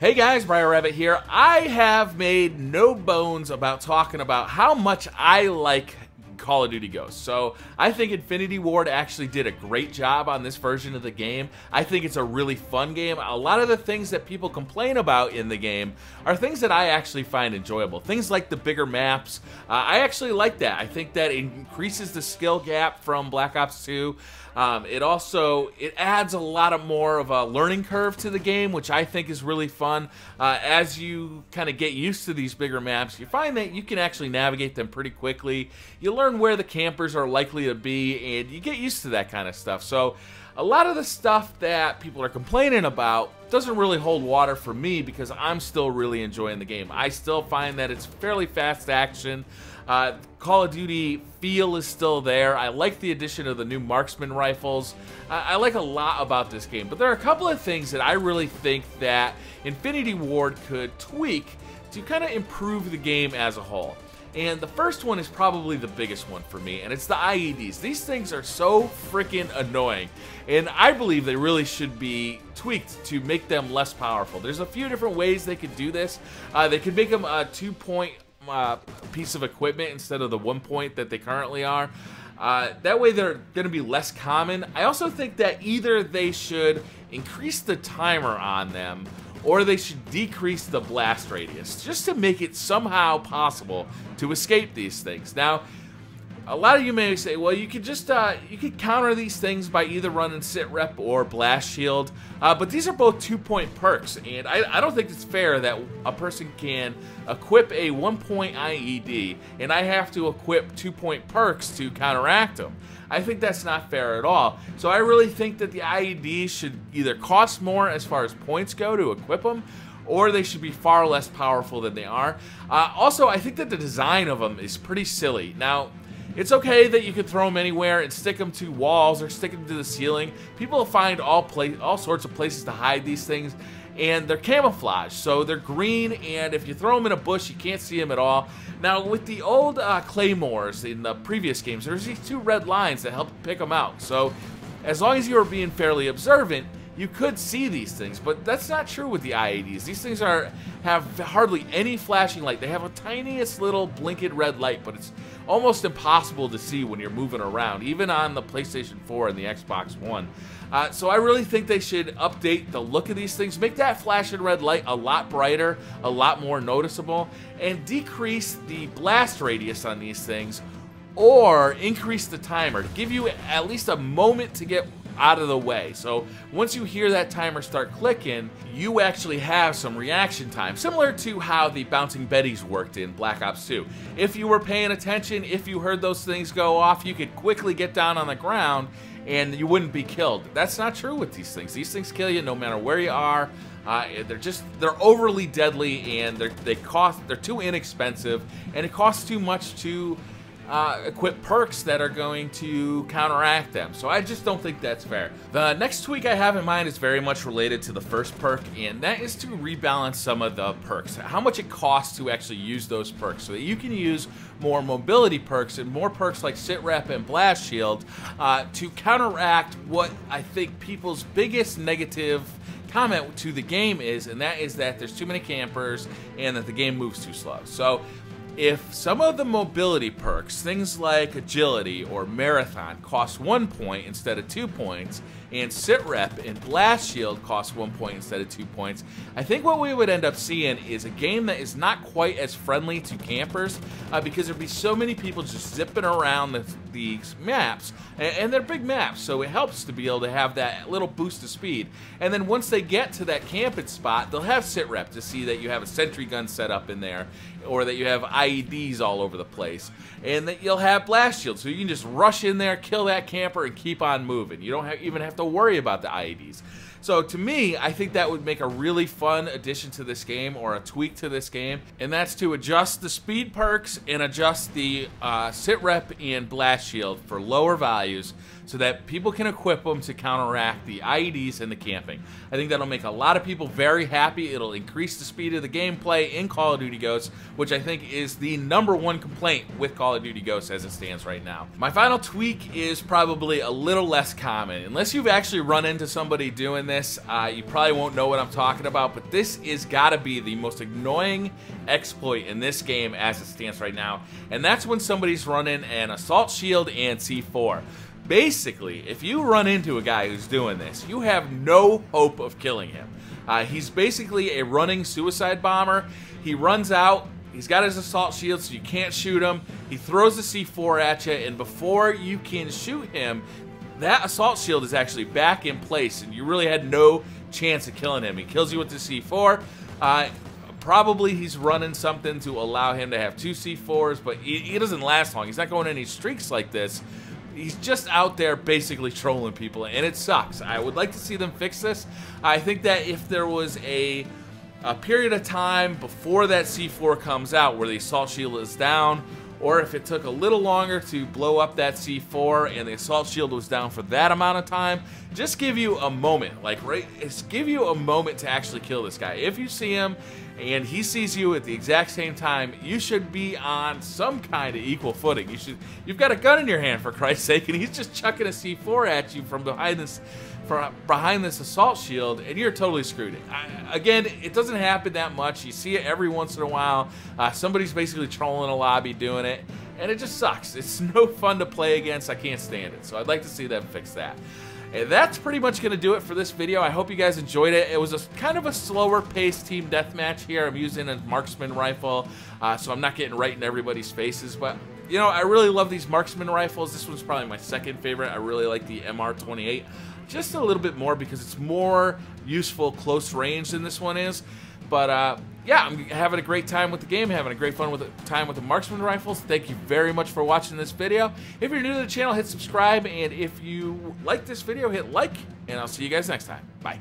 Hey guys, BriarRabbit here. I have made no bones about talking about how much I like Call of Duty Ghosts. So I think Infinity Ward actually did a great job on this version of the game. I think it's a really fun game. A lot of the things that people complain about in the game are things that I actually find enjoyable. Things like the bigger maps. I actually like that. I think that it increases the skill gap from Black Ops 2. It adds a lot more of a learning curve to the game, which I think is really fun. As you kind of get used to these bigger maps, you find that you can actually navigate them pretty quickly. You learn where the campers are likely to be, and you get used to that kind of stuff. So a lot of the stuff that people are complaining about doesn't really hold water for me because I'm still really enjoying the game. I still find that it's fairly fast action. Call of Duty feel is still there. I like the addition of the new marksman rifles. I like a lot about this game, but there are a couple of things that I really think that Infinity Ward could tweak to kind of improve the game as a whole. And the first one is probably the biggest one for me, and it's the IEDs. These things are so freaking annoying, and I believe they really should be tweaked to make them less powerful. There's a few different ways they could do this. They could make them a 2-point piece of equipment instead of the 1 point that they currently are. That way they're going to be less common. I also think that either they should increase the timer on them or they should decrease the blast radius just to make it somehow possible to escape these things. Now, a lot of you may say, well, you could just you could counter these things by either running sit rep or blast shield, but these are both 2-point perks, and I don't think it's fair that a person can equip a 1-point IED and I have to equip 2-point perks to counteract them. I think that's not fair at all. So I really think that the IEDs should either cost more as far as points go to equip them, or they should be far less powerful than they are. Also, I think that the design of them is pretty silly. Now, it's okay that you can throw them anywhere and stick them to walls or stick them to the ceiling. People find all sorts of places to hide these things, and they're camouflaged, so they're green, and if you throw them in a bush, you can't see them at all. Now, with the old claymores in the previous games, there's these 2 red lines that help pick them out. So as long as you are being fairly observant, you could see these things, but that's not true with the IEDs. These things have hardly any flashing light. They have a tiniest little blinking red light, but it's almost impossible to see when you're moving around, even on the PlayStation 4 and the Xbox One. So I really think they should update the look of these things, make that flashing red light a lot brighter, a lot more noticeable, and decrease the blast radius on these things, or increase the timer to give you at least a moment to get out of the way. So once you hear that timer start clicking, you actually have some reaction time, similar to how the bouncing Bettys worked in Black Ops 2. If you were paying attention, if you heard those things go off, you could quickly get down on the ground and you wouldn't be killed. That's not true with these things. These things kill you no matter where you are. They're overly deadly, and they're too inexpensive, and it costs too much to equip perks that are going to counteract them. So I just don't think that's fair. The next tweak I have in mind is very much related to the first perk, and that is to rebalance some of the perks. How much it costs to actually use those perks so that you can use more mobility perks and more perks like sit rep and blast shield to counteract what I think people's biggest negative comment to the game is, and that is that there's too many campers and that the game moves too slow. So if some of the mobility perks, things like agility or marathon, cost 1 point instead of 2 points, and sit rep and blast shield cost 1 point instead of 2 points, I think what we would end up seeing is a game that is not quite as friendly to campers because there'd be so many people just zipping around these maps, and they're big maps, so it helps to be able to have that little boost of speed. And then once they get to that camping spot, they'll have sit rep to see that you have a sentry gun set up in there, or that you have IEDs all over the place, and that you'll have blast shield, so you can just rush in there, kill that camper, and keep on moving. You don't even have to worry about the IEDs. So to me, I think that would make a really fun addition to this game, or a tweak to this game, and that's to adjust the speed perks and adjust the sit rep and blast shield for lower values so that people can equip them to counteract the IEDs and the camping. I think that'll make a lot of people very happy. It'll increase the speed of the gameplay in Call of Duty Ghosts, which I think is the #1 complaint with Call of Duty Ghosts as it stands right now. My final tweak is probably a little less common. Unless you've actually run into somebody doing this, you probably won't know what I'm talking about, but this is gotta be the most annoying exploit in this game as it stands right now, and that's when somebody's running an assault shield and C4. Basically, if you run into a guy who's doing this, you have no hope of killing him. He's basically a running suicide bomber. He runs out, he's got his assault shield so you can't shoot him, he throws the C4 at you, and before you can shoot him, that assault shield is actually back in place, and you really had no chance of killing him. He kills you with the C4. Probably he's running something to allow him to have 2 C4s, but he doesn't last long. He's not going any streaks like this. He's just out there basically trolling people, and it sucks. I would like to see them fix this. I think that if there was a period of time before that C4 comes out where the assault shield is down, or if it took a little longer to blow up that C4 and the assault shield was down for that amount of time, just give you a moment, like give you a moment to actually kill this guy. If you see him and he sees you at the exact same time, you should be on some kind of equal footing. You've got a gun in your hand, for Christ's sake, and he's just chucking a C4 at you from behind this assault shield, and you're totally screwed. Again, it doesn't happen that much. You see it every once in a while. Somebody's basically trolling a lobby doing it, and it just sucks. It's no fun to play against. I can't stand it, so I'd like to see them fix that. And that's pretty much going to do it for this video. I hope you guys enjoyed it. It was kind of a slower paced team deathmatch here. I'm using a marksman rifle, so I'm not getting right in everybody's faces, but you know, I really love these marksman rifles. This one's probably my second favorite. I really like the MR28 just a little bit more because it's more useful close range than this one is. But yeah, I'm having a great time with the game, having a great time with the marksman rifles. Thank you very much for watching this video. If you're new to the channel, hit subscribe, and if you like this video, hit like, and I'll see you guys next time. Bye.